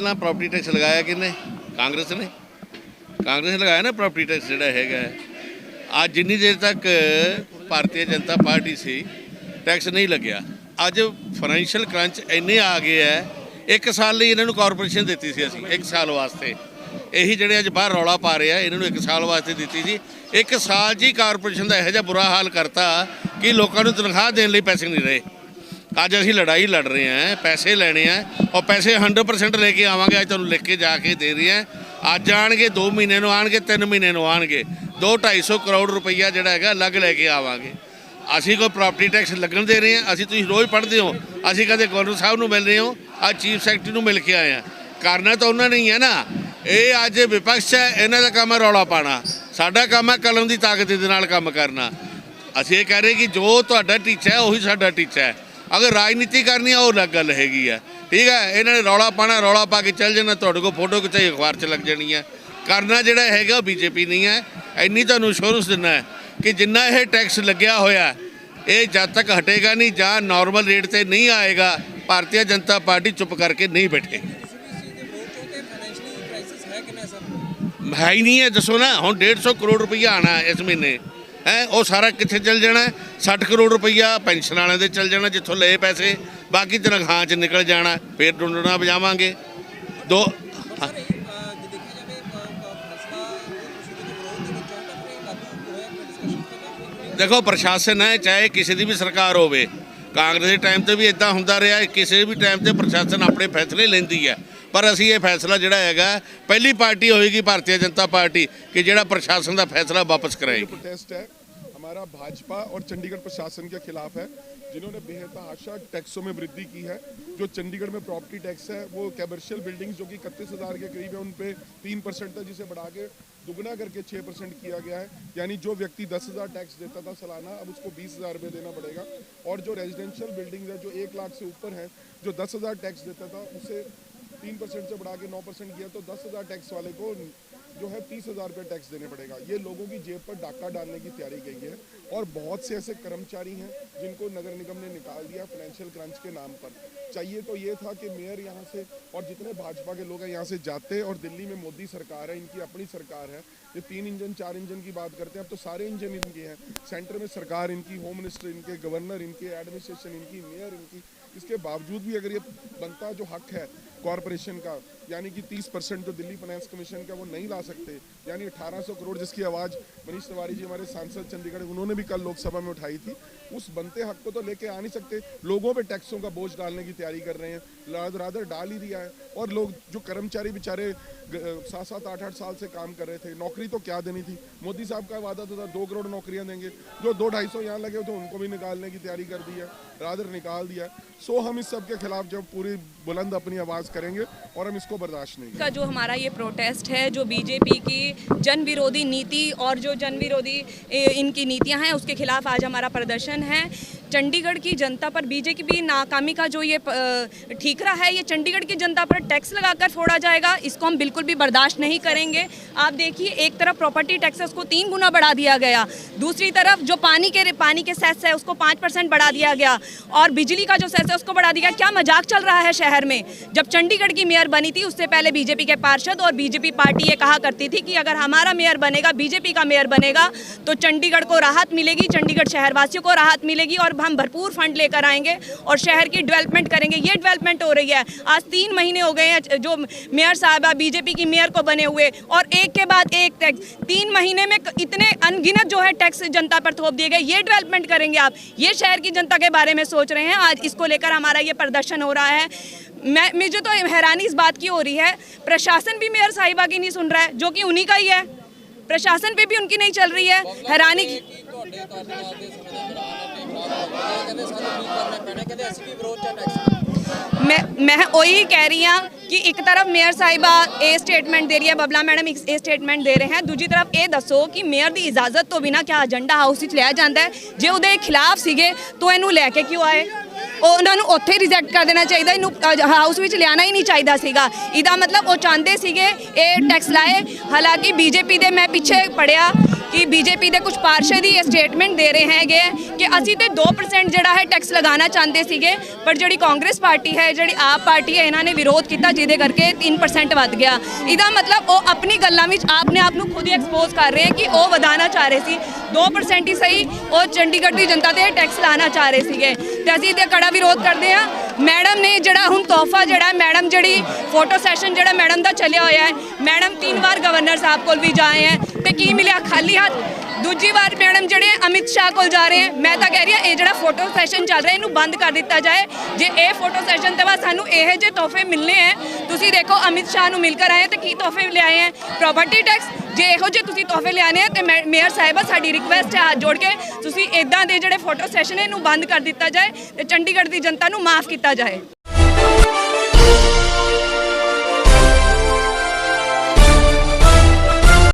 पहला property tax लगाया किने? कांग्रेस ने लगाया ना प्रॉपर्टी टैक्स जिहड़ा हैगा। आज जिन्नी देर तक भारतीय जनता पार्टी सी टैक्स नहीं लग्या, अज फाइनैंशियल क्रंच इन्ने आ गए है। एक साल लिए इन्होंने कॉरपोरेशन दी सी असीं, एक साल वास्ते यही जिहड़े अज बाहर रौला पा रहे हैं इन्होंने एक साल वास्ते दी सी। एक साल जी कॉरपोरेशन का इहो जिहा बुरा हाल करता कि लोगों को तनख्वाह देने लई पैसे नहीं रहे। अज असीं लड़ाई लड़ रहे हैं, पैसे लेने हैं और पैसे 100% लेके आवांगे। अज तुहानूं लिख के जाके दे रहे हैं। अज आएंगे 2 महीने नूं आएंगे, 3 महीने नूं आएंगे, 200-250 करोड़ रुपया जिहड़ा हैगा अलग लैके आवांगे। असीं कोई प्रॉपर्टी टैक्स लगन दे रहे हैं? असीं तुसीं रोज़ पढ़ते हो, असीं कदे गवर्नर साहब नूं मिल रहे हो, अज चीफ सैकटरी नूं मिल के आए हैं। करना तो उन्होंने ही है ना। ये अज विपक्ष है, इन्हां दा काम है रौला पाना, साडा काम है कलम की ताकत दे नाल काम करना। असीं ये कह रहे कि जो तुहाडा टीचा है उही साडा टीचा है। अगर राजनीति करनी है वो अलग गल हैगी है, ठीक है। इन्होंने रौला पाना, रौला पा के चल जाना, तुहाडे कोल फोटो खिचाई अखबार 'च लग जानी है। करना जिहड़ा हैगा वो बीजेपी नहीं है। इन्नी तुहानूं इंश्योरेंस दिना है कि जिन्ना ये टैक्स लग्या होया ये जब तक हटेगा नहीं जां नॉर्मल रेट ते नहीं आएगा, भारतीय जनता पार्टी चुप करके नहीं बैठेगी। है ही नहीं है, दसो ना। हुण 150 करोड़ रुपया आना है इस महीने है, वो सारा कित्थे चल जाना है? 60 करोड़ रुपया पेंशन वाले दे चल जाना जिथों लए पैसे, बाकी तनख्वाह च निकल जाना। फिर डुंडना बजावांगे दो। देखो प्रशासन है, चाहे किसी की भी सरकार होवे, कांग्रेस के टाइम तो भी इदा होंदा रहा है। किसी भी टाइम से प्रशासन अपने फैसले लेंदी है, पर असी ये फैसला जिहड़ा हैगा पहली पार्टी होएगी भारतीय जनता पार्टी कि जिहड़ा प्रशासन का फैसला वापस कराएगी। प्रोटेस्ट है हमारा भाजपा और चंडीगढ़ प्रशासन के खिलाफ है, जिन्होंने बेतहाशा टैक्सों में वृद्धि की है। जो चंडीगढ़ में प्रॉपर्टी टैक्स है वो कमर्शियल बिल्डिंग्स जो कि 31,000 के करीब है उन पे 3% था, जिसे बढ़ा के दुगना करके 6% किया गया है। यानी जो व्यक्ति 10,000 टैक्स देता था सालाना, अब उसको 20,000 रुपये देना पड़ेगा। और जो रेजिडेंशियल बिल्डिंग्स है जो 1 लाख से ऊपर है, जो 10,000 टैक्स देता था उसे 3% से बढ़ा के 9% किया, तो 10,000 टैक्स वाले को जो है 30,000 रुपये टैक्स देने पड़ेगा। ये लोगों की जेब पर डाका डालने की तैयारी की है। और बहुत से ऐसे कर्मचारी हैं जिनको नगर निगम ने निकाल दिया फाइनेंशियल क्रंच के नाम पर। चाहिए तो ये था कि मेयर यहाँ से और जितने भाजपा के लोग हैं यहाँ से जाते, और दिल्ली में मोदी सरकार है, इनकी अपनी सरकार है। ये 3 इंजन 4 इंजन की बात करते हैं, अब तो सारे इंजन इनके हैं। सेंटर में सरकार इनकी, होम मिनिस्टर इनके, गवर्नर इनके, एडमिनिस्ट्रेशन इनकी, मेयर इनकी। इसके बावजूद भी अगर ये बनता जो हक है कॉरपोरेशन का, यानी कि 30% जो दिल्ली फाइनेंस कमीशन का वो नहीं ला सकते, यानी 1800 करोड़ जिसकी आवाज़ मनीष तिवारी जी हमारे सांसद चंडीगढ़ उन्होंने भी कल लोकसभा में उठाई थी, उस बनते हक को तो लेके आ नहीं सकते। लोगों पे टैक्सों का बोझ डालने की तैयारी कर रहे हैं, रादर डाल ही दिया है। और लोग जो कर्मचारी बेचारे 7-7, 8-8 साल से काम कर रहे थे, नौकरी तो क्या देनी थी। मोदी साहब का वादा तो था 2 करोड़ नौकरियां देंगे, जो 200-250 यहाँ लगे तो उनको भी निकालने की तैयारी कर दी है, रादर निकाल दिया। सो हम इस सब के खिलाफ जब पूरी बुलंद अपनी आवाज़ करेंगे और हम इसको बर्दाश्त नहीं का जो हमारा ये प्रोटेस्ट है, जो बीजेपी की जन विरोधी नीति और जो जन विरोधी इनकी नीतियां हैं उसके खिलाफ आज हमारा प्रदर्शन है। चंडीगढ़ की जनता पर बीजेपी नाकामी का जो ये ठीकरा है, ये चंडीगढ़ की जनता पर टैक्स लगाकर फोड़ा जाएगा, इसको हम बिल्कुल भी बर्दाश्त नहीं करेंगे। आप देखिए, एक तरफ प्रॉपर्टी टैक्स है उसको 3 गुना बढ़ा दिया गया, दूसरी तरफ जो पानी के सेस है उसको 5% बढ़ा दिया गया, और बिजली का जो सेस है उसको बढ़ा दिया गया। क्या मजाक चल रहा है शहर में? जब चंडीगढ़ की मेयर बनी थी उससे पहले बीजेपी के पार्षद और बीजेपी पार्टी ये कहा करती थी कि अगर हमारा मेयर बनेगा, बीजेपी का मेयर बनेगा, तो चंडीगढ़ को राहत मिलेगी, चंडीगढ़ शहरवासियों को राहत मिलेगी और हम भरपूर फंड लेकर आएंगे और शहर की डेवलपमेंट करेंगे। ये डेवलपमेंट हो रही है। आज 3 महीने हो गए हैं जो मेयर साहबा बीजेपी की मेयर को बने हुए, और एक के बाद एक टैक्स 3 महीने में इतने अनगिनत जो है टैक्स जनता पर थोप दिए गए। ये डेवलपमेंट करेंगे आप? ये शहर की जनता के बारे में सोच रहे हैं? आज इसको लेकर हमारा ये प्रदर्शन हो रहा है। मुझे तो हैरानी इस बात की हो रही है, प्रशासन भी मेयर साहिबा की नहीं सुन रहा है, जो कि उन्हीं का ही है। प्रशासन पे भी उनकी नहीं चल रही है। हैरानी मैं वही कह रही हूँ कि एक तरफ मेयर साहिबा ये स्टेटमेंट दे रही है, बबला मैडम ये स्टेटमेंट दे रहे हैं, दूसरी तरफ ये दसो कि मेयर की इजाजत तो बिना क्या एजेंडा हाउस लिया जाता है? जे उहदे खिलाफ सीगे तो इनू लैके क्यों आए? ਉਹਨਾਂ ਨੂੰ ਉੱਥੇ ਰਿਜੈਕਟ ਕਰ ਦੇਣਾ ਚਾਹੀਦਾ, ਇਹਨੂੰ ਹਾਊਸ ਵਿੱਚ ਲਿਆਣਾ ਹੀ ਨਹੀਂ ਚਾਹੀਦਾ ਸੀਗਾ। ਇਹਦਾ ਮਤਲਬ ਉਹ ਚਾਹੁੰਦੇ ਸੀਗੇ ਇਹ ਟੈਕਸ ਲਾਏ। ਹਾਲਾਂਕਿ ਬੀਜੇਪੀ ਦੇ ਮੈਂ ਪਿੱਛੇ ਪੜਿਆ ਕਿ ਬੀਜੇਪੀ ਦੇ ਕੁਝ ਪਾਰਸ਼ਦ ਹੀ ਇਹ ਸਟੇਟਮੈਂਟ ਦੇ ਰਹੇ ਹੈਗੇ ਕਿ ਅਸੀਂ ਤੇ 2% ਜਿਹੜਾ ਹੈ ਟੈਕਸ ਲਗਾਉਣਾ ਚਾਹੁੰਦੇ ਸੀਗੇ, ਪਰ ਜਿਹੜੀ ਕਾਂਗਰਸ ਪਾਰਟੀ ਹੈ, ਜਿਹੜੀ ਆਪ ਪਾਰਟੀ ਹੈ, ਇਹਨਾਂ ਨੇ ਵਿਰੋਧ ਕੀਤਾ, ਜਿਹਦੇ ਕਰਕੇ 3% ਵੱਧ ਗਿਆ। ਇਹਦਾ ਮਤਲਬ ਉਹ ਆਪਣੀ ਗੱਲਾਂ ਵਿੱਚ ਆਪਣੇ ਆਪ ਨੂੰ ਖੁਦ ਹੀ ਐਕਸਪੋਜ਼ ਕਰ ਰਹੇ ਹੈ ਕਿ ਉਹ ਵਧਾਉਣਾ ਚਾਹ ਰਹੇ ਸੀ। 2% ਹੀ ਸਹੀ, ਉਹ ਚੰਡੀਗੜ੍ਹ ਦੀ ਜਨਤਾ ਤੇ ਟੈਕਸ ਲਾਉਣਾ ਚਾਹ ਰਹੇ ਸੀਗੇ ਤੇ ਅਸੀਂ ਤੇ ਕੜਾ ਵਿਰੋਧ ਕਰਦੇ ਹਾਂ। ਮੈਡਮ ਨੇ ਜਿਹੜਾ ਹੁਣ ਤੋਹਫਾ ਜਿਹੜਾ ਮੈਡਮ ਜਿਹੜੀ ਫੋਟੋ ਸੈਸ਼ਨ ਜਿਹੜਾ ਮੈਡਮ ਦਾ ਚੱਲਿਆ ਹੋਇਆ ਹੈ, ਮੈਡਮ 3 ਵਾਰ ਗਵਰਨਰ ਸਾਹਿਬ ਕੋਲ ਵੀ ਜਾਏ ਹੈ ਤੇ ਕੀ ਮਿਲਿਆ? ਖਾਲੀ ਹੱਥ। ਦੂਜੀ ਵਾਰ ਮੈਡਮ ਜਿਹੜੇ ਅਮਿਤ ਸ਼ਾਹ ਕੋਲ ਜਾ ਰਹੇ ਹੈ। ਮੈਂ ਤਾਂ ਕਹਿ ਰਹੀ ਹਾਂ ਇਹ ਜਿਹੜਾ ਫੋਟੋ ਸੈਸ਼ਨ ਚੱਲ ਰਿਹਾ ਇਹਨੂੰ ਬੰਦ ਕਰ ਦਿੱਤਾ ਜਾਏ। ਜੇ ਇਹ ਫੋਟੋ ਸੈਸ਼ਨ ਤੇ ਬਾਅਦ ਸਾਨੂੰ ਇਹੋ ਜਿਹੇ ਤੋਹਫੇ ਮਿਲਨੇ ਹੈ, ਤੁਸੀਂ ਦੇਖੋ ਅਮਿਤ ਸ਼ਾਹ ਨੂੰ ਮਿਲ ਕਰ ਆਏ ਤੇ ਕੀ ਤੋਹਫੇ ਲਿਆਏ ਹੈ? Property tax. ਜੇ ਇਹੋ ਜਿਹੇ ਤੁਸੀਂ ਤੋਹਫੇ ਲਿਆਣੇ ਆ ਤੇ ਮੇਅਰ ਸਾਹਿਬਾ ਸਾਡੀ ਰਿਕੁਐਸਟ ਹੈ ਹੱਥ ਜੋੜ ਕੇ ਤੁਸੀਂ ਇਦਾਂ ਦੇ ਜਿਹੜੇ ਫੋਟੋ ਸੈਸ਼ਨ ਇਹਨੂੰ ਬੰਦ ਕਰ ਦਿੱਤਾ ਜਾਏ ਤੇ ਚੰਡੀਗੜ੍ਹ ਦੀ ਜਨਤਾ ਨੂੰ ਮਾਫ ਕੀਤਾ ਜਾਏ।